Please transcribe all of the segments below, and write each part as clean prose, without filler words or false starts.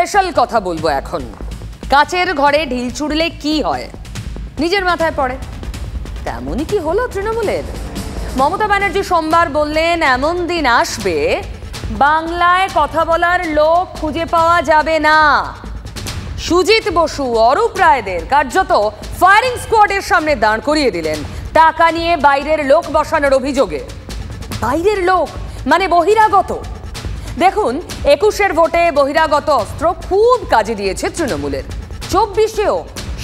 Special কথা বলবো এখন। কাচের ঘরে ঢিল ছুড়লে কি হয়, নিজের মাথায় পড়ে। তেমনই কি হলো তৃণমূলের? মমতা ব্যানার্জি সোমবার বললেন এমন দিন আসবে বাংলায় কথা বলার লোক খুঁজে পাওয়া যাবে না। সুজিত বসু, অরূপ রায়দের কার্যত ফায়ারিং স্কোয়াডের সামনে দাঁড় করিয়ে দিলেন টাকা নিয়ে বাইরের লোক বসানোর অভিযোগে। বাইরের লোক মানে বহিরাগত। দেখুন, 21-এর ভোটে বহিরাগত অস্ত্র খুব কাজে দিয়েছে তৃণমূলের। 24-এও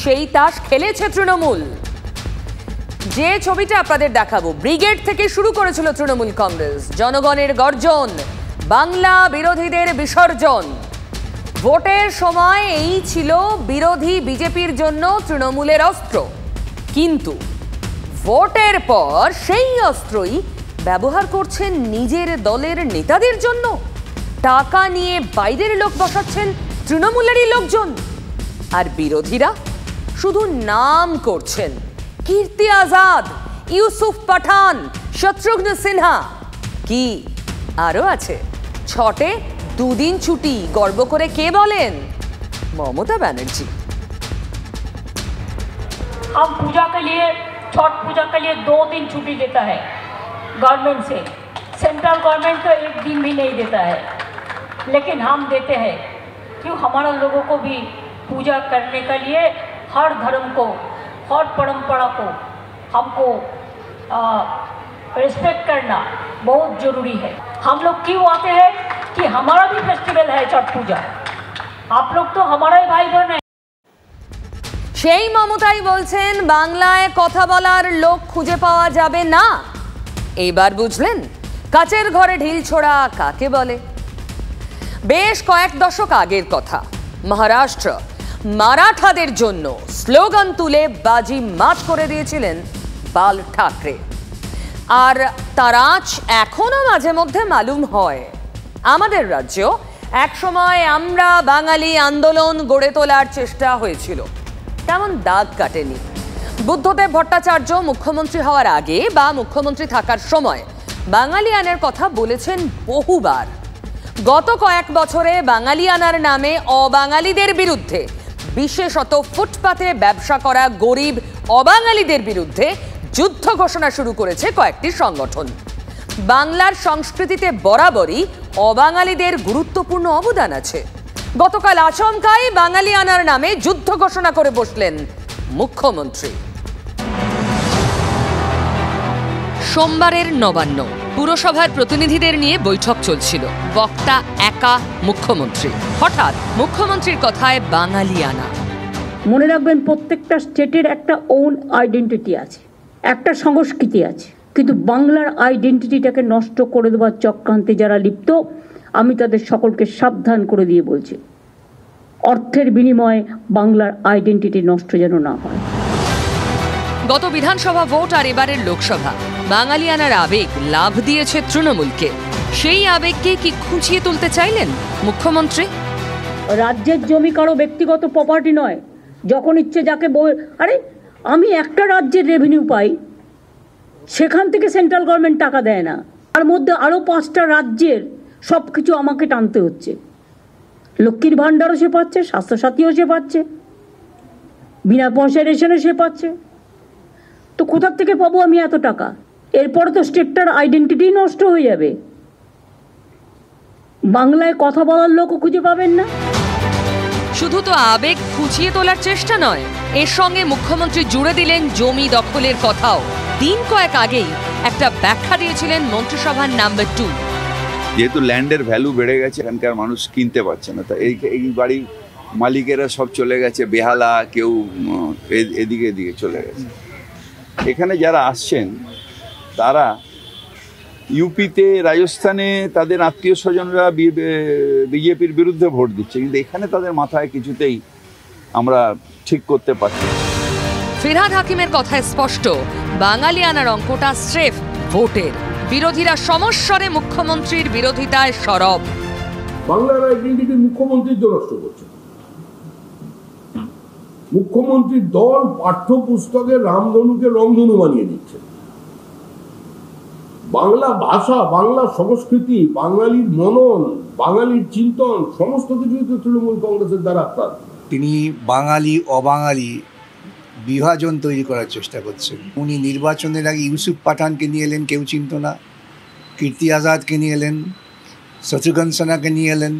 সেই তাস খেলেছে তৃণমূল। যে ছবিটা আপনাদের দেখাবো, ব্রিগেড থেকে শুরু করেছিল তৃণমূল কংগ্রেস। জনগণের গর্জন, বাংলা বিরোধীদের বিসর্জন। ভোটের সময় এই ছিল বিরোধী বিজেপির জন্য তৃণমূলের অস্ত্র, কিন্তু ভোটের পর সেই অস্ত্রই ব্যবহার করছেন নিজের দলের নেতাদের জন্য। টাকা নিয়ে বাইরের লোক বসাচ্ছেন তৃণমূলেরই লোকজন। আর বিরোধীরা শুধু নাম করছেন। কীর্তি আজাদ, ইউসুফ পাঠান, শত্রুঘ্ন সিনহা, কি আরো আছে। ছটে 2 দিন ছুটি গর্ব করে কে বলেন? মমতা ব্যানার্জি। हम पूजा के लिए, छठ पूजा के लिए 2 दिन छुट्टी देता है गवर्नमेंट से। सेंट्रल गवर्नमेंट तो 1 दिन भी नहीं देता है, लेकिन हम देते हैं क्यों? हमारा लोगों को भी पूजा करने के लिए हर धर्म को, हर परंपरा को हमको रिस्पेक्ट करना बहुत ज़रूरी है। हम लोग क्यों आते हैं कि हमारा भी फेस्टिवल है छठ पूजा। आप लोग तो हमारा ही भाई बहन है। সেই মমতাই বলছেন বাংলায় কথা বলার লোক খুঁজে পাওয়া যাবে না। এইবার বুঝলেন কাচের ঘরে ঢিল ছোড়া কাকে বলে? বেশ কয়েক দশক আগের কথা। মহারাষ্ট্র মারাঠাদের জন্য স্লোগান তুলে বাজি মাত করে দিয়েছিলেন বাল ঠাকরে। আর তার আঁচ এখনো মাঝে মধ্যে মালুম হয়। আমাদের রাজ্যেও একসময় আমরা বাঙালি আন্দোলন গড়ে তোলার চেষ্টা হয়েছিল, তেমন দাগ কাটেনি। বুদ্ধদেব ভট্টাচার্য মুখ্যমন্ত্রী হওয়ার আগে বা মুখ্যমন্ত্রী থাকার সময় বাঙালিয়ানের কথা বলেছেন বহুবার। গত কয়েক বছরে বাঙালিয়ানার নামে অবাঙালিদের বিরুদ্ধে, বিশেষত ফুটপাতে ব্যবসা করা গরিব অবাঙালিদের বিরুদ্ধে যুদ্ধ ঘোষণা শুরু করেছে কয়েকটি সংগঠন। বাংলার সংস্কৃতিতে বরাবরই অবাঙালিদের গুরুত্বপূর্ণ অবদান আছে। গতকাল আচমকাই বাঙালিয়ানার নামে যুদ্ধ ঘোষণা করে বসলেন মুখ্যমন্ত্রী। সোমবারের নবান্ন, পুরসভার প্রতিনিধিদের নিয়ে বৈঠক চলছিল। বক্তা একা মুখ্যমন্ত্রী। হঠাৎ মুখ্যমন্ত্রীর কথায় বাঙালিয়ানা। মনে রাখবেন, প্রত্যেকটা স্টেটের একটা ওন আইডেন্টিটি আছে, একটা সংস্কৃতি আছে, কিন্তু বাংলার আইডেন্টিটিটাকে নষ্ট করে দেওয়ার চক্রান্তে যারা লিপ্ত, আমি তাদের সকলকে সাবধান করে দিয়ে বলছি, অর্থের বিনিময়ে বাংলার আইডেন্টিটি নষ্ট যেন না হয়। গত বিধানসভা ভোট আর এবারের লোকসভা, বাঙালিয়ানার আবেগ লাভ দিয়েছে তৃণমূলকে। সেই আবেগকে কি খুঁচিয়ে তুলতে চাইলেন মুখ্যমন্ত্রী? রাজ্যের জমি কারো ব্যক্তিগত প্রপার্টি নয়। যখন ইচ্ছে যাকে আরে আমি একটা রাজ্যের রেভিনিউ পাই, সেখান থেকে সেন্ট্রাল গভর্নমেন্ট টাকা দেয় না, তার মধ্যে আরও 5টা রাজ্যের সব কিছু আমাকে টানতে হচ্ছে। লক্ষ্মীর ভাণ্ডারও সে পাচ্ছে, স্বাস্থ্যসাথীও সে পাচ্ছে, বিনা পয়সায় রেশনও সে পাচ্ছে। তো কোথা থেকে পাবো আমি এত টাকা? এরপরে তো স্টেটটার আইডেন্টিটি নষ্ট হয়ে যাবে। বাংলায় কথা বলার লোকও খুঁজে পাবেন না। শুধু তো আবেগ খুঁচিয়ে তোলার চেষ্টা নয়, এর সঙ্গে মুখ্যমন্ত্রী জুড়ে দিলেন জমি দখলের কথাও। দিন কয়েক আগেই একটা ব্যাখ্যা দিয়েছিলেন মন্ত্রিসভার নাম্বার 2। যেহেতু ল্যান্ডের ভ্যালু বেড়ে গেছে, এখানকার মানুষ কিনতে পারছে না, তা এই বাড়ির মালিকেরা সব চলে গেছে বেহালা, কেউ এদিকে এদিকে চলে গেছে। এখানে যারা আসছেন তারা ইউপিতে, রাজস্থানে তাদের আত্মীয় স্বজনরা বিজেপির বিরুদ্ধে ভোট দিচ্ছে, কিন্তু এখানে তাদের মাথায় কিছুতেই আমরা ঠিক করতে পারছি। ফিরহাদ হাকিমের কথায় স্পষ্ট, বাঙালিয়ানার অঙ্কটা স্রেফ ভোটের। বিরোধীরা সমস্বরে মুখ্যমন্ত্রীর বিরোধিতায় সরব। বাংলার আইডেন্টিটি মুখ্যমন্ত্রীর নষ্ট করছে। মুখ্যমন্ত্রীর দল পাঠ্যপুস্তকে রামধনুকে রংধনু বানিয়ে দিচ্ছে। বাংলা ভাষা, বাংলা সংস্কৃতি, বাঙালির মনন, বাঙালির চিন্তন সমস্ত কিছুই তো তৃণমূল কংগ্রেসের দ্বারা আক্রান্ত। তিনি বাঙালি অবাঙালি বিভাজন তৈরি করার চেষ্টা করছেন। উনি নির্বাচনের আগে ইউসুফ পাঠানকে নিয়ে এলেন, কেউ চিনত না। কীর্তি আজাদকে নিয়ে এলেন, শত্রুঘ্ন সিনহাকে নিয়ে এলেন।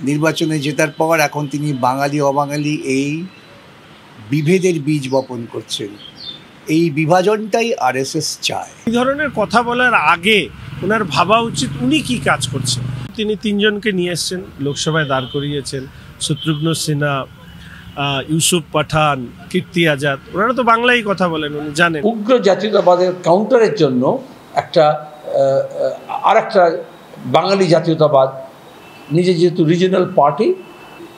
নির্বাচনে জেতার পর এখন তিনি বাঙালি অবাঙালি এই বিভেদের বীজ বপন করছেন। এই বিভাজনটাই আরএসএস চায়। এই ধরনের কথা বলার আগে ওনার ভাবা উচিত উনি কি কাজ করছেন। তিনি তিনজনকে নিয়ে এসছেন, লোকসভায় দাঁড় করিয়েছেন, শত্রুঘ্ন সিনহা, ইউসুফ পাঠান, কীর্তি আজাদ। ওনারা তো বাংলায় কথা বলেন, উনি জানেন। উগ্র জাতীয়তাবাদের কাউন্টারের জন্য আরেকটা বাঙালি জাতীয়তাবাদ, নিজে যেহেতু রিজিনাল পার্টি,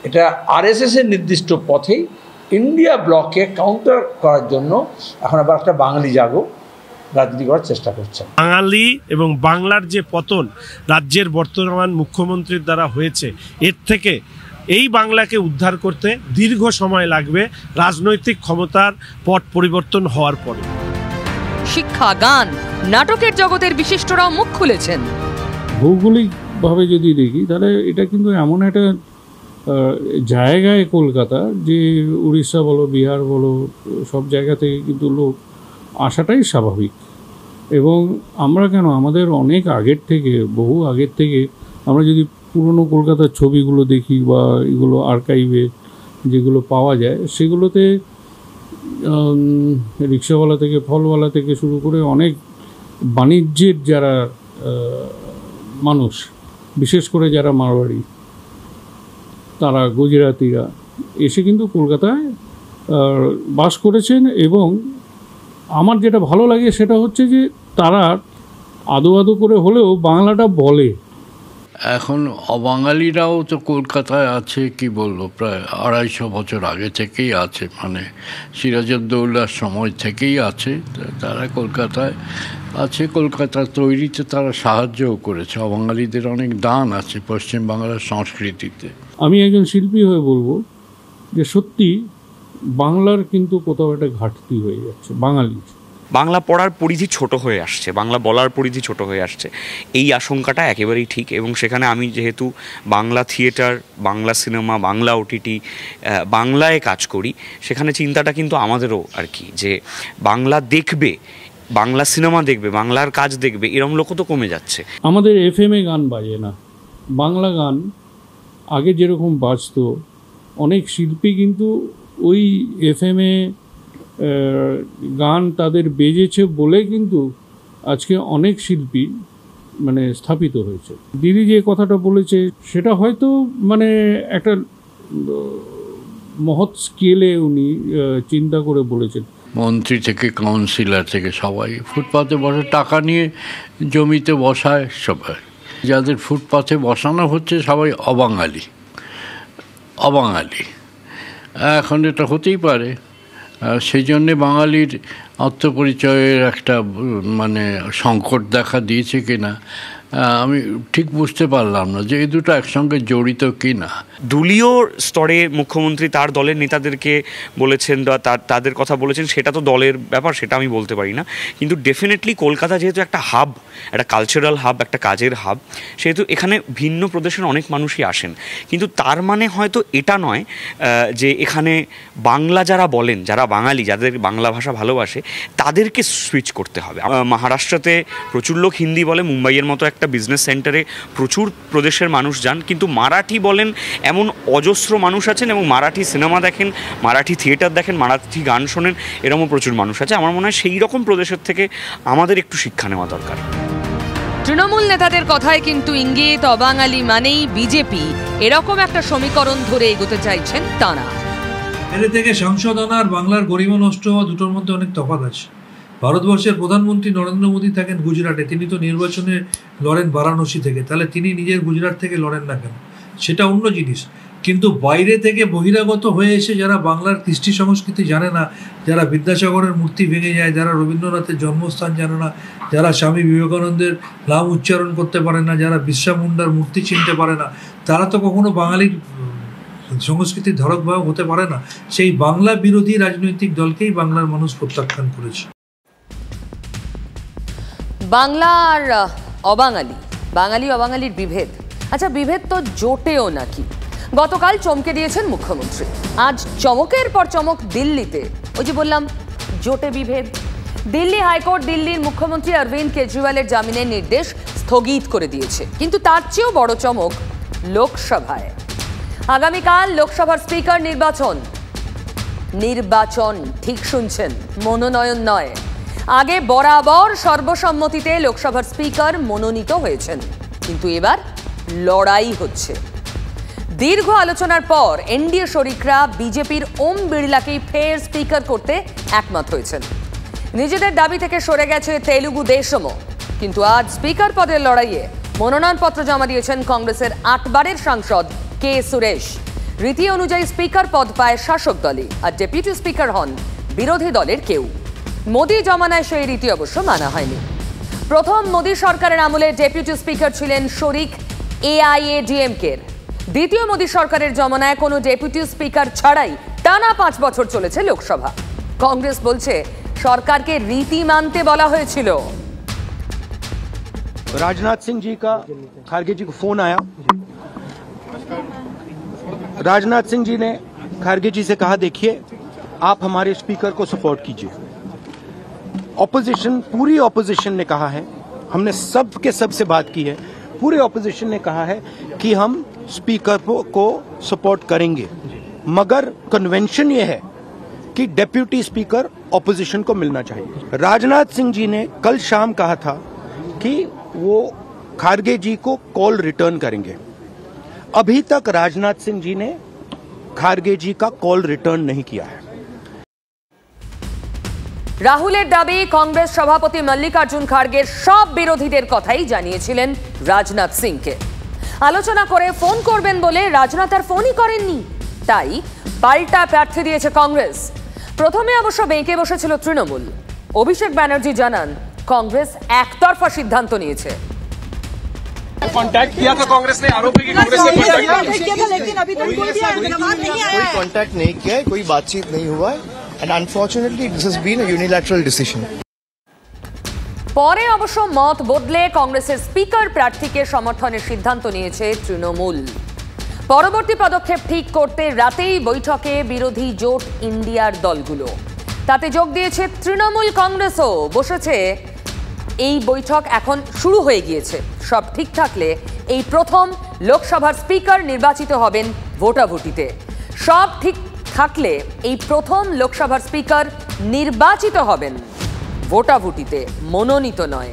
এটা আরএসএস এর নির্দিষ্ট পথেই ইন্ডিয়া ব্লককে কাউন্টার করার জন্য এখন আবার একটা বাঙালি জাগো রাজনীতি করার চেষ্টা করছেন। বাঙালি এবং বাংলার যে পতন রাজ্যের বর্তমান মুখ্যমন্ত্রীর দ্বারা হয়েছে, এর থেকে এই বাংলাকে উদ্ধার করতে দীর্ঘ সময় লাগবে রাজনৈতিক ক্ষমতার পট পরিবর্তন হওয়ার পরে। শিক্ষা, গান, নাটকের জগতের বিশিষ্টরাও মুখ খুলেছেন। ভৌগোলিকভাবে যদি দেখি তাহলে এটা কিন্তু এমন একটা জায়গায় কলকাতা, যে উড়িষ্যা বলো, বিহার বলো, সব জায়গা থেকে কিন্তু লোক আসাটাই স্বাভাবিক। এবং আমরা কেন, আমাদের অনেক আগের থেকে, বহু আগের থেকে আমরা যদি পুরনো কলকাতার ছবিগুলো দেখি বা এগুলো আর্কাইভে যেগুলো পাওয়া যায়, সেগুলোতে রিক্সাওয়ালা থেকে, ফলওয়ালা থেকে শুরু করে অনেক বাণিজ্যের যারা মানুষ, বিশেষ করে যারা মারোয়াড়ি, তারা গুজরাতিরা এসে কিন্তু কলকাতায় বাস করেছেন। এবং আমার যেটা ভালো লাগে সেটা হচ্ছে যে তারা আদো আদো করে হলেও বাংলাটা বলে। এখন অবাঙালিরাও তো কলকাতায় আছে, কি বলবো, প্রায় 250 বছর আগে থেকেই আছে, মানে সিরাজউদ্দৌলার সময় থেকেই আছে। তারা কলকাতায় আছে, কলকাতা তৈরিতে তারা সাহায্যও করেছে। অবাঙালিদের অনেক দান আছে পশ্চিম বাংলার সংস্কৃতিতে। আমি একজন শিল্পী হয়ে বলবো যে সত্যি বাংলার কিন্তু কোথাও একটা ঘাটতি হয়ে যাচ্ছে বাঙালির। বাংলা পড়ার পরিধি ছোট হয়ে আসছে, বাংলা বলার পরিধি ছোট হয়ে আসছে, এই আশঙ্কাটা একেবারেই ঠিক। এবং সেখানে আমি যেহেতু Bangla theatre, Bangla cinema, Bangla OTT, বাংলায় কাজ করি, সেখানে চিন্তাটা কিন্তু আমাদেরও আর কি, যে বাংলা দেখবে, বাংলা সিনেমা দেখবে, বাংলার কাজ দেখবে, এরকম লোকও তো কমে যাচ্ছে। আমাদের এফএমে গান বাজে না, বাংলা গান আগে যেরকম বাজতো, অনেক শিল্পী কিন্তু ওই এফএমে গান তাদের বেজেছে বলে কিন্তু আজকে অনেক শিল্পী মানে স্থাপিত হয়েছে। দিদি যে কথাটা বলেছে সেটা হয়তো মানে একটা মহৎ স্কেলে উনি চিন্তা করে বলেছেন। মন্ত্রী থেকে কাউন্সিলর থেকে সবাই ফুটপাতে বসে টাকা নিয়ে জমিতে বসায়। সবাই যাদের ফুটপাতে বসানো হচ্ছে সবাই অবাঙালি। এখন এটা হতেই পারে, সেই জন্যে বাঙালির আত্মপরিচয়ের একটা মানে সংকট দেখা দিয়েছে কিনা আমি ঠিক বুঝতে পারলাম না যে এই দুটো একসঙ্গে জড়িত কি না। দলীয় স্তরে মুখ্যমন্ত্রী তার দলের নেতাদেরকে বলেছেন বা তাদের কথা বলেছেন, সেটা তো দলের ব্যাপার, সেটা আমি বলতে পারি না। কিন্তু ডেফিনেটলি কলকাতা যেহেতু একটা হাব, একটা কালচারাল হাব, একটা কাজের হাব, সেহেতু এখানে ভিন্ন প্রদেশের অনেক মানুষই আসেন। কিন্তু তার মানে হয়তো এটা নয় যে এখানে বাংলা যারা বলেন, যারা বাঙালি, যাদের বাংলা ভাষা ভালোবাসে, তাদেরকে সুইচ করতে হবে। মহারাষ্ট্রতে প্রচুর লোক হিন্দি বলে, মুম্বাইয়ের মতো একটা বিজনেস সেন্টারে প্রচুর প্রদেশের মানুষ যান, কিন্তু মারাঠি বলেন এমন অজস্র মানুষ আছেন, এবং মারাঠি সিনেমা দেখেন, মারাঠি থিয়েটার দেখেন, মারাঠি গান শোনেন, এরকমও প্রচুর মানুষ আছে। আমার মনে হয় সেই রকম প্রদেশের থেকে আমাদের একটু শিক্ষা নেওয়া দরকার। তৃণমূল নেতাদের কথায় কিন্তু ইঙ্গিত অবাঙালি মানেই বিজেপি, এরকম একটা সমীকরণ ধরে এগোতে চাইছেন তারা। এর থেকে সংশোধন আর বাংলার গরিমা নষ্ট হওয়া দুটোর মধ্যে অনেক তফাৎ আছে। ভারতবর্ষের প্রধানমন্ত্রী নরেন্দ্র মোদী থাকেন গুজরাটে, তিনি তো নির্বাচনে লড়েন বারাণসী থেকে, তাহলে তিনি নিজের গুজরাট থেকে লড়েন না কেন, সেটা অন্য জিনিস। কিন্তু বাইরে থেকে বহিরাগত হয়ে এসে যারা বাংলার কৃষ্টি সংস্কৃতি জানে না, যারা বিদ্যাসাগরের মূর্তি ভেঙে যায়, যারা রবীন্দ্রনাথের জন্মস্থান জানে না, যারা স্বামী বিবেকানন্দের নাম উচ্চারণ করতে পারে না, যারা বিরসা মুন্ডার মূর্তি চিনতে পারে না, তারা তো কখনো বাঙালির সংস্কৃতির ধারক বাহক হতে পারে না। সেই বাংলা বিরোধী রাজনৈতিক দলকেই বাংলার মানুষ প্রত্যাখ্যান করেছে। বাংলা আর অবাঙালি, বাঙালি অবাঙালির বিভেদ। আচ্ছা, বিভেদ তো জোটেও নাকি? গতকাল চমকে দিয়েছেন মুখ্যমন্ত্রী, আজ চমকের পর চমক দিল্লিতে। ওই যে বললাম জোটে বিভেদ। দিল্লি হাইকোর্ট দিল্লির মুখ্যমন্ত্রী অরবিন্দ কেজরিওয়ালের জামিনের নির্দেশ স্থগিত করে দিয়েছে। কিন্তু তার চেয়েও বড় চমক লোকসভায়। আগামীকাল লোকসভার স্পিকার নির্বাচন, ঠিক শুনছেন, মনোনয়ন নয়। আগে বরাবর সর্বসম্মতিতে লোকসভার স্পিকার মনোনীত হয়েছেন, কিন্তু এবার লড়াই হচ্ছে। দীর্ঘ আলোচনার পর এনডিএ শরিকরা বিজেপির ওম বিড়লাকেই ফের স্পিকার করতে একমত হয়েছেন। নিজেদের দাবি থেকে সরে গেছে তেলুগু দেশমও। কিন্তু আজ স্পিকার পদের লড়াইয়ে মনোনয়নপত্র জমা দিয়েছেন কংগ্রেসের 8 বারের সাংসদ কে সুরেশ। রীতি অনুযায়ী স্পিকার পদ পায় শাসক দলই, আর ডেপুটি স্পিকার হন বিরোধী দলের কেউ। মোদী জমানায় সেই রীতি অবশ্য মানা হয়নি। প্রথম মোদী সরকারের আমলে ডেপুটি স্পিকার ছিলেন শরিক এআইএডিএমকের। দ্বিতীয় মোদী সরকারের জমানায় কোনো ডেপুটি স্পিকার ছাড়াই টানা 5 বছর চলেছে লোকসভা। কংগ্রেস বলছে সরকারকে রীতি মানতে বলা হয়েছিল। राजनाथ सिंह जी का खारगे जी को फोन आया। राजनाथ सिंह जी ने खारगे जी से कहा, देखिए आप हमारे स्पीकर को सपोर्ट कीजिए। ऑपोजिशन, पूरी ऑपोजिशन ने कहा है, हमने सब के सब से बात की है, पूरी ऑपोजिशन ने कहा है कि हम स्पीकर को सपोर्ट करेंगे, मगर कन्वेंशन ये है कि डेप्यूटी स्पीकर ऑपोजिशन को मिलना चाहिए। राजनाथ सिंह जी ने कल शाम कहा था कि वो खारगे जी को कॉल रिटर्न करेंगे। अभी तक राजनाथ सिंह जी ने खारगे जी का कॉल रिटर्न नहीं किया है। রাহুলের দাবি, কংগ্রেস সভাপতি মল্লিকার্জুন খাড়গের সব বিরোধীদের কথাই জানিয়েছিলেন রাজনাথ সিংকে। আলোচনা করে ফোন করবেন বলে রাজনাথ আর ফোনই করেননি, তাই পাল্টা প্রার্থী দিয়েছে কংগ্রেস। প্রথমে অবশ্য বেঁকে বসেছিল তৃণমূল। অভিষেক ব্যানার্জি জানান, কাंग्रेस एकतरफा सिद्धांत निয়েছে। कांटेक्ट किया था कांग्रेस ने, आरोप है कि कांग्रेस ने कांटेक्ट किया था, लेकिन अभी तक कोई कांटेक्ट नहीं किया है, कोई बातचीत नहीं हुआ है, and unfortunately this has been a unilateral decision. পরে অবশ্য মত বদলে কংগ্রেসের স্পিকার প্রার্থীকে সমর্থনের সিদ্ধান্ত নিয়েছে তৃণমূল। পরবর্তী পদক্ষেপ ঠিক করতে রাতেই বৈঠকে বিরোধী জোট ইন্ডিয়ার দলগুলো। তাতে যোগ দিয়েছে তৃণমূল, কংগ্রেসও বসেছে। এই বৈঠক এখন শুরু হয়ে গিয়েছে। সব ঠিক থাকলে এই প্রথম লোকসভার স্পিকার নির্বাচিত হবেন ভোটাভুটিতে। সব ঠিক থাকলে এই প্রথম লোকসভার স্পিকার নির্বাচিত হবেন ভোটাভুটিতে, মনোনীত নয়।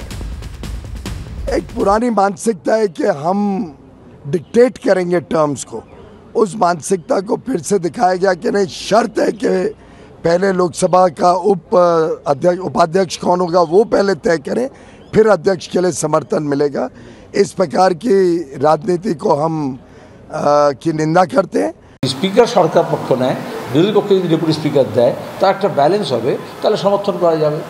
एक पुरानी मानसिकता है कि हम डिक्टेट करेंगे टर्म्स को, उस मानसिकता को फिर से दिखाया गया कि नहीं, शर्त है कि पहले लोकसभा का उपाध्यक्ष कौन होगा वो पहले तय करें, फिर अध्यक्ष के लिए समर्थन मिलेगा। इस प्रकार की राजनीति को हम की निंदा करते हैं। স্পিকার সরকার পক্ষ নেয়, বিরোধী পক্ষ যদি ডেপুটি স্পিকার দেয়, তার একটা ব্যালেন্স হবে, তাহলে সমর্থন করা যাবে।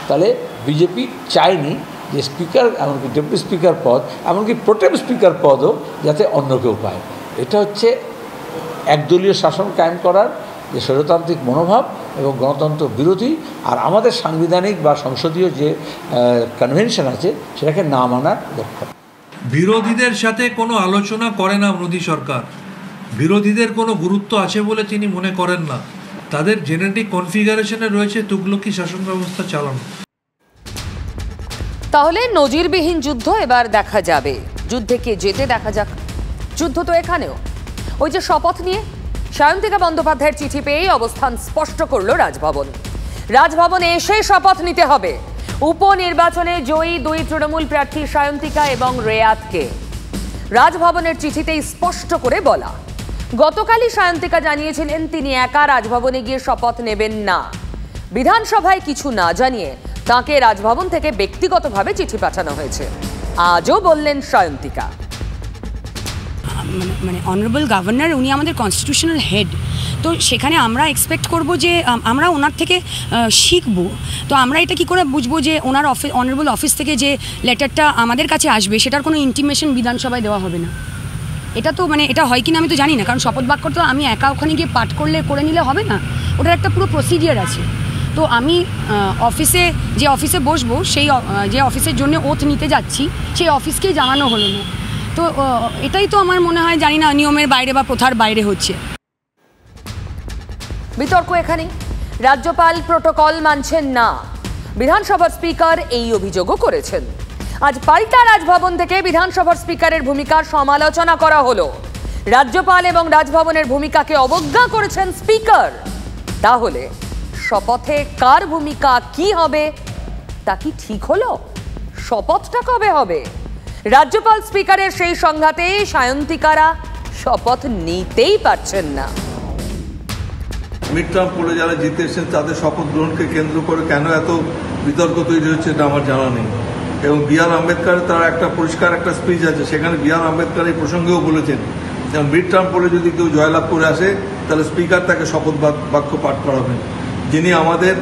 তাহলে বিজেপি চায়নি যে স্পিকার, এমনকি ডেপুটি স্পিকার পদ, এমনকি প্রোটেম স্পিকার পদও যাতে অন্য কেউ পায়। এটা হচ্ছে একদলীয় শাসন কায়েম করার যে স্বৈরতান্ত্রিক মনোভাব এবং গণতন্ত্র বিরোধী, আর আমাদের সাংবিধানিক বা সংসদীয় যে কনভেনশন আছে সেটাকে না মানার লক্ষ্য। বিরোধীদের সাথে কোনো আলোচনা করে না মোদী সরকার। বিরোধীদের কোনো গুরুত্ব আছে বলে তিনি মনে করেন না। তাদের জেনেটিক কনফিগারেশনে রয়েছে তুগলকি শাসন ব্যবস্থা চালানো। তাহলে নজিরবিহীন যুদ্ধ এবার দেখা যাবে। যুদ্ধে কে যেতে দেখা যাক। যুদ্ধ তো এখানেও। ওই যে শপথ নিয়ে সায়ন্তিকা বন্দ্যোপাধ্যায়ের চিঠি পেয়ে অবস্থান স্পষ্ট করল রাজভবন। রাজভবনে এসে শপথ নিতে হবে উপনির্বাচনে জয়ী 2 তৃণমূল প্রার্থী সায়ন্তিকা এবং রেয়াতকে। রাজভবনের চিঠিতেই স্পষ্ট করে বলা। গতকালই সায়ন্তিকা জানিয়েছিলেন তিনি একা রাজভবনে গিয়ে শপথ নেবেন না। বিধানসভায় কিছু না জানিয়ে তাকে রাজভবন থেকে ব্যক্তিগতভাবে চিঠি পাঠানো হয়েছে। আজও বললেন সায়ন্তিকা, মানে অনারেবল গভর্নর উনি আমাদের কনস্টিটিউশনাল হেড, তো সেখানে আমরা এক্সপেক্ট করব যে আমরা ওনার থেকে শিখব। তো আমরা এটা কি করে বুঝবো যে ওনার অনারেবল অফিস থেকে যে লেটারটা আমাদের কাছে আসবে সেটার কোনো ইন্টিমেশন বিধানসভায় দেওয়া হবে না? এটা তো মানে এটা হয় কিনা আমি তো জানি না, কারণ শপথ বাক্য তো আমি একা ওখানে গিয়ে পাঠ করে নিলে হবে না, ওটার একটা পুরো প্রসিডিয়ার আছে। তো তো আমি যে অফিসে বসবো সেই যে অফিসের জন্য ওথ নিতে যাচ্ছি সেই অফিসকেই জানানো হলো না। তো এটাই তো আমার মনে হয়, জানি না নিয়মের বাইরে বা প্রথার বাইরে হচ্ছে। বিতর্ক এখানেই, রাজ্যপাল প্রোটোকল মানছেন না, বিধানসভার স্পিকার এই অভিযোগও করেছেন। আজ পাল্টা রাজভবন থেকে বিধানসভার স্পিকারের ভূমিকার সমালোচনা করা হলো। রাজ্যপাল এবং রাজভবনের ভূমিকাকে অবজ্ঞা করেছেন স্পিকার। তাহলে শপথে কার ভূমিকা কি হবে তা কি ঠিক হলো? শপথটা কবে হবে? রাজ্যপাল স্পিকারের সেই সংঘাতে সায়ন্তিকারা শপথ নিতেই পারছেন না। মিড টার্ম পড়ে যারা জিতে এসেছেন তাদের শপথ গ্রহণকে কেন্দ্র করে কেন এত বিতর্ক তৈরি হচ্ছে এটা আমার জানা নেই। এবং বি.আর. আম্বেদকরের তার একটা পরিষ্কার একটা স্পিচ আছে, সেখানে বি.আর. আম্বেদকর এই প্রসঙ্গেও বলেছেন যে মিড টার্ম পড়ে যদি কেউ জয়লাভ করে আসে তাহলে স্পিকার তাকে শপথ বাক্য পাঠ করাবেন। যিনি আমাদের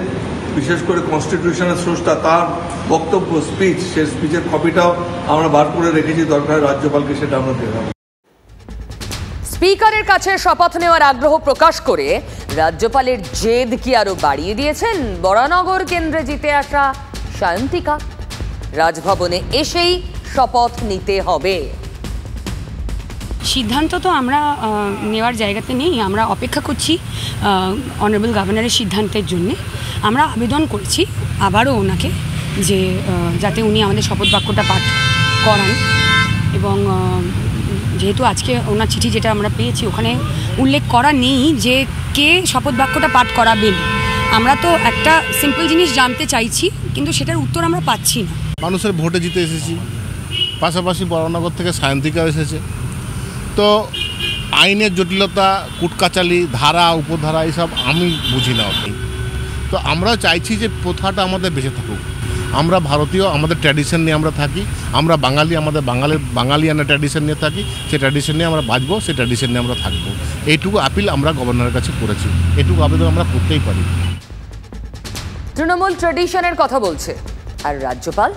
বিশেষ করে কনস্টিটিউশনের স্রষ্টা, তার বক্তব্য স্পিচ, সেই স্পিচের কপিটাও আমরা বার করে রেখেছি, দরকার রাজ্যপালকে সেটা আমরা দেখাবো। স্পিকারের কাছে শপথ নেওয়ার আগ্রহ প্রকাশ করে রাজ্যপালের জেদ কি আরো বাড়িয়ে দিয়েছেন বরানগর কেন্দ্রে জিতে আসা সায়ন্তিকা? রাজভবনে এসেই শপথ নিতে হবে। সিদ্ধান্ত তো আমরা নেওয়ার জায়গাতে নেই, আমরা অপেক্ষা করছি অনারেবল গভর্নরের সিদ্ধান্তের জন্যে। আমরা আবেদন করেছি আবারও ওনাকে যে যাতে উনি আমাদের শপথ বাক্যটা পাঠ করান, এবং যেহেতু আজকে ওনার চিঠি যেটা আমরা পেয়েছি ওখানে উল্লেখ করা নেই যে কে শপথ বাক্যটা পাঠ করাবেন। আমরা তো একটা সিম্পল জিনিস জানতে চাইছি, কিন্তু সেটার উত্তর আমরা পাচ্ছি না। মানুষের ভোটে জিতে এসেছি, পাশাপাশি বরানগর থেকে সায়ন্তিকাও এসেছে। তো আইনের জটিলতা, কুটকাচালি, ধারা উপধারা এইসব আমি বুঝি না। তো আমরা চাইছি যে প্রথাটা আমাদের বেঁচে থাকুক। আমরা ভারতীয়, আমাদের ট্র্যাডিশন নিয়ে আমরা থাকি, আমরা বাঙালি, আমাদের বাঙালিয়ানা ট্র্যাডিশন নিয়ে থাকি, সেই ট্র্যাডিশন নিয়ে আমরা বাঁচবো, সেই ট্র্যাডিশন নিয়ে আমরা থাকবো। এইটুকু আপিল আমরা গভর্নরের কাছে করেছি, এইটুকু আবেদন আমরা করতেই পারি। তৃণমূল ট্র্যাডিশনের কথা বলছে, আর রাজ্যপাল?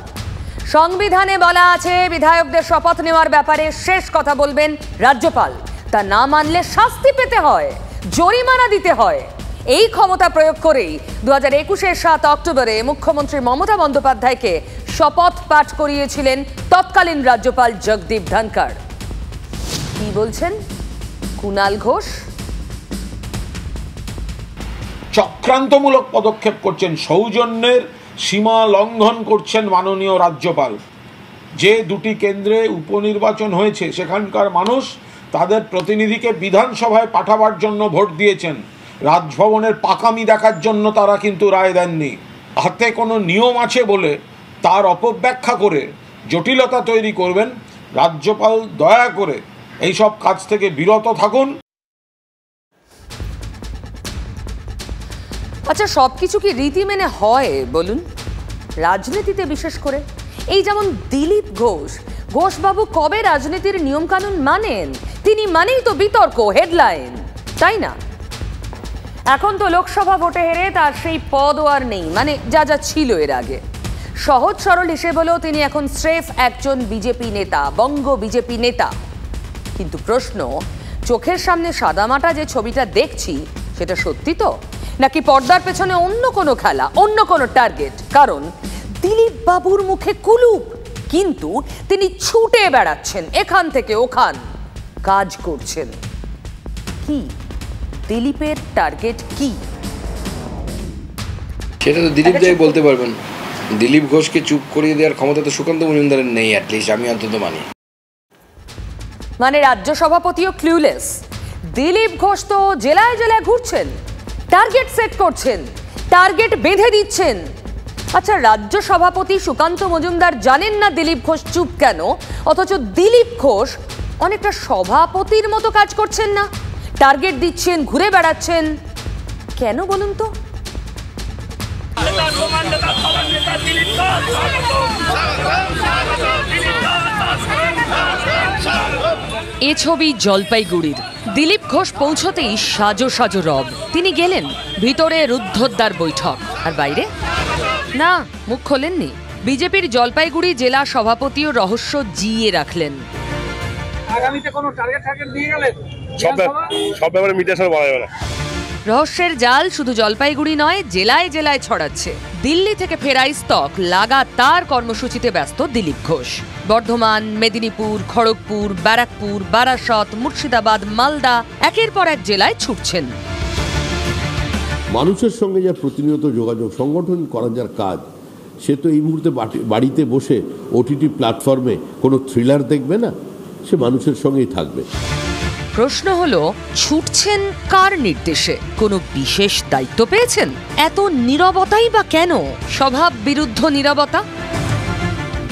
সংবিধানে বলা আছে বিধায়কদের শপথ নেওয়ার ব্যাপারে শেষ কথা বলবেন রাজ্যপাল। তা না মানলে শাস্তি পেতে হয়, জরিমানা দিতে হয়। এই ক্ষমতা প্রয়োগ করেই 2021-এর 7 অক্টোবরে মুখ্যমন্ত্রী মমতা বন্দ্যোপাধ্যায়কে শপথ পাঠ করিয়েছিলেন তৎকালীন রাজ্যপাল জগদীপ ধনখড়। কি বলছেন কুণাল ঘোষ? চক্রান্তমূলক পদক্ষেপ করছেন, সৌজন্যের সীমা লঙ্ঘন করছেন মাননীয় রাজ্যপাল। যে দুটি কেন্দ্রে উপনির্বাচন হয়েছে সেখানকার মানুষ তাদের প্রতিনিধিকে বিধানসভায় পাঠাবার জন্য ভোট দিয়েছেন, রাজভবনের পাকামি দেখার জন্য তারা কিন্তু রায় দেননি। হাতে কোনো নিয়ম আছে বলে তার অপব্যাখ্যা করে জটিলতা তৈরি করবেন। রাজ্যপাল দয়া করে এইসব কাজ থেকে বিরত থাকুন। আচ্ছা, সবকিছু কি রীতি মেনে হয় বলুন? রাজনীতিতে বিশেষ করে এই যেমন দিলীপ ঘোষবাবু কবে রাজনীতির নিয়মকানুন মানেন? তিনি মানেই তো বিতর্ক, হেডলাইন, তাই না? এখন তো লোকসভা ভোটে হেরে তার সেই পদও আর নেই, মানে যা যা ছিল এর আগে। সহজ সরল হিসেবে হলেও তিনি এখন স্রেফ একজন বিজেপি নেতা, বঙ্গ বিজেপি নেতা। কিন্তু প্রশ্ন, চোখের সামনে সাদামাটা যে ছবিটা দেখছি সেটা সত্যি তো, নাকি পর্দার পেছনে অন্য কোনো খেলা, অন্য কোনো টার্গেট? কারণ দিলীপ বাবুর মুখে কুলুপ, কিন্তু তিনি ছুটে বেড়াচ্ছেন এখান থেকে ওখান, কাজ করছেন। কি দিলীপের টার্গেট কি? সেটা তো দিলীপ দাই বলতে পারবেন। দিলীপ ঘোষকে চুপ করিয়ে দেওয়ার ক্ষমতা তো সুকান্ত মজুমদারের নেই, অ্যাটলিস্ট আমি অন্তত মানি। মানে রাজ্য সভাপতিও ক্লুলেস। দিলীপ ঘোষ তো জেলায় জেলায় ঘুরছেন, টার্গেট সেট করছেন, টার্গেট বেঁধে দিচ্ছেন। আচ্ছা, রাজ্য সভাপতি সুকান্ত মজুমদার জানেন না দিলীপ ঘোষ চুপ কেন, অথচ দিলীপ ঘোষ অনেকটা সভাপতির মতো কাজ করছেন না? টার্গেট দিচ্ছেন, ঘুরে বেড়াচ্ছেন কেন বলুন তো? এ ছবি জলপাইগুড়ির। দিলীপ ঘোষ পৌঁছতেই সাজো সাজো রব। তিনি গেলেন ভিতরে রুদ্ধদ্বার বৈঠক, আর বাইরে না, মুখ খোলেননি। বিজেপির জলপাইগুড়ি জেলা সভাপতিও রহস্য জিয়ে রাখলেন। আগামীতে কোনো টার্গেট দিয়ে গেলেন? সব ব্যাপারে মিডিয়ার সামনে বলা যাবে না। রহস্যের জাল শুধু জলপাইগুড়ি নয়, জেলায় জেলায় ছড়াচ্ছে। দিল্লি থেকে ফেরা স্তক লাগাতার কর্মসূচিতে ব্যস্ত দিলীপ ঘোষ। বর্ধমান, মেদিনীপুর, খড়গপুর, ব্যারাকপুর, বারাসত, মুর্শিদাবাদ, মালদা একের পর এক জেলায় ছুটছেন। মানুষের সঙ্গে যা প্রতিনিয়ত যোগাযোগ সংগঠন করা যার কাজ, সে তো এই মুহূর্তে বাড়িতে বসে ওটিটি প্ল্যাটফর্মে কোনো থ্রিলার দেখবে না, সে মানুষের সঙ্গেই থাকবে। প্রশ্ন হলো, ছুটছেন কার নির্দেশে? কোনো বিশেষ দায়িত্ব পেয়েছেন? এত নীরবতাই বা কেন? স্বভাব বিরুদ্ধ নীরবতা?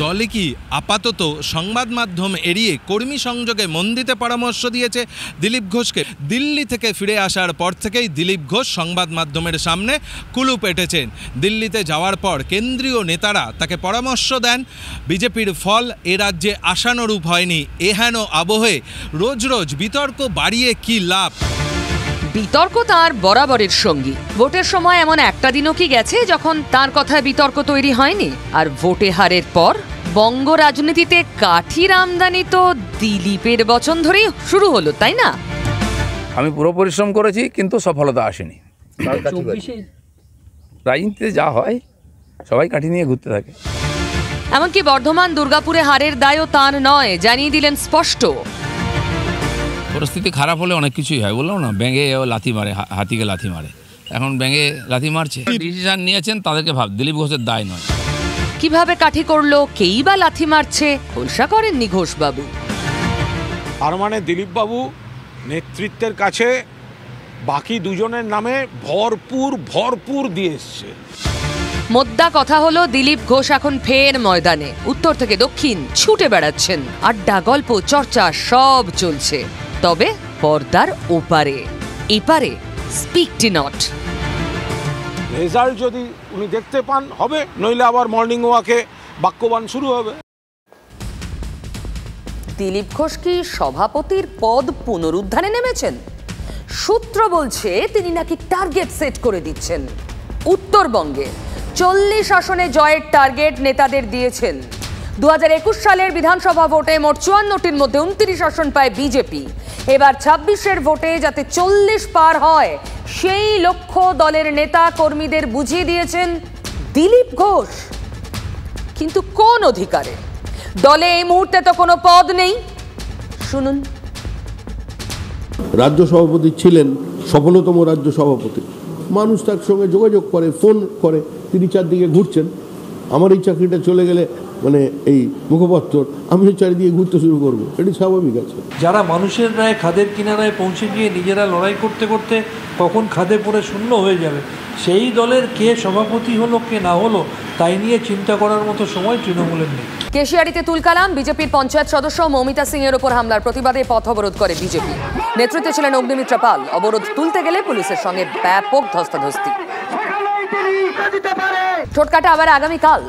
দলে কি আপাতত সংবাদ মাধ্যম এড়িয়ে কর্মী সংযোগে মন দিতে পরামর্শ দিয়েছে দিলীপ ঘোষকে? দিল্লি থেকে ফিরে আসার পর থেকেই দিলীপ ঘোষ সংবাদ মাধ্যমের সামনে কুলুপ এঁটেছেন। দিল্লিতে যাওয়ার পর কেন্দ্রীয় নেতারা তাকে পরামর্শ দেন, বিজেপির ফল এ রাজ্যে আশানুরূপ হয়নি। এহেন আবহে রোজ রোজ বিতর্ক বাড়িয়ে কি লাভ? বিতর্ক তার বরাবরের সঙ্গী। ভোটের সময় এমন একটা দিনও কি গেছে যখন তার কথায় বিতর্ক তৈরি হয়নি? আর ভোটে হারের পর বঙ্গ রাজনীতিতে কাঠির আমদানি তো দিলীপের বচন ধরেই শুরু হলো, তাই না? আমি পুরো পরিশ্রম করেছি, কিন্তু সফলতা আসেনি। রাজনীতিতে যা হয় সবাই কাঠি নিয়ে ঘুরতে থাকে। এমনকি বর্ধমান, দুর্গাপুরে হারের দায়ও তার নয়, জানিয়ে দিলেন স্পষ্ট। পরিস্থিতি খারাপ হলে অনেক কিছুই হয়, বললাম না, ব্যাঙে লাথি মারে, হাতিকে লাথি মারে। এখন ব্যাঙে লাথি মারছে। ডিসিশন নিয়েছেন তাদেরকে দিলীপ ঘোষের দায় নয়। কিভাবে কাঠি করলো, কেই বা লাথি মারছে, খোলসা করেননি ঘোষবাবু। তার মানে দিলীপ বাবু নেতৃত্বের কাছে বাকি দুজনের নামে ভরপুর দিয়ে এসছে। মোদ্দা কথা হলো, দিলীপ ঘোষ এখন ফের ময়দানে। উত্তর থেকে দক্ষিণ ছুটে বেড়াচ্ছেন। আড্ডা, গল্প, চর্চা সব চলছে। তবে পর্দার ওপারে, এপারে স্পিকটি নট। রেজাল্ট যদি উনি দেখতে পান হবে, নইলে আবার মর্নিং ওয়াকে বাক্যবান শুরু হবে। দিলীপ ঘোষ কি সভাপতির পদ পুনরুদ্ধারে নেমেছেন? সূত্র বলছে তিনি নাকি টার্গেট সেট করে দিচ্ছেন। উত্তরবঙ্গে 40 আসনে জয়ের টার্গেট নেতাদের দিয়েছেন। 2021 সালের বিধানসভা ভোটে মোট 54টির মধ্যে 29 আসন পায় বিজেপি। এবার 26-এর ভোটে যাতে 40 পার হয়, সেই লক্ষ্য দলের নেতা কর্মীদের বুঝিয়ে দিয়েছেন দিলীপ ঘোষ। কিন্তু কোন অধিকারে? দলে এই মুহূর্তে তো কোনো পদ নেই। শুনুন। রাজ্য সভাপতি ছিলেন, সফলতম রাজ্য সভাপতি। মানুষ তার সঙ্গে যোগাযোগ করে, ফোন করে, তিনি চারদিকে ঘুরছেন। আমার এই চাকরিটা চলে গেলে মানে এই মুখপত্র, আমি চারিদিকে ঘুরতে শুরু করবো, এটি স্বাভাবিক আছে। যারা মানুষের রায় খাদের কিনারায় পৌঁছে গিয়ে নিজেরা লড়াই করতে করতে কখন খাদে পড়ে শূন্য হয়ে যাবে, সেই দলের কে সভাপতি হলো কে না হলো তাই নিয়ে চিন্তা করার মতো সময় তৃণমূলের নেই। কেশিয়ারিতে তুলকালাম। বিজেপির পঞ্চায়েত সদস্য মৌমিতা সিং এর ওপর হামলার প্রতিবাদে পথ অবরোধ করে বিজেপি। নেতৃত্বে ছিলেন অগ্নিমিত্রা পাল। অবরোধ তুলতে গেলে পুলিশের সঙ্গে ব্যাপক ধস্তাধস্তি। ঠোঁটকাটা আবার আগামীকাল।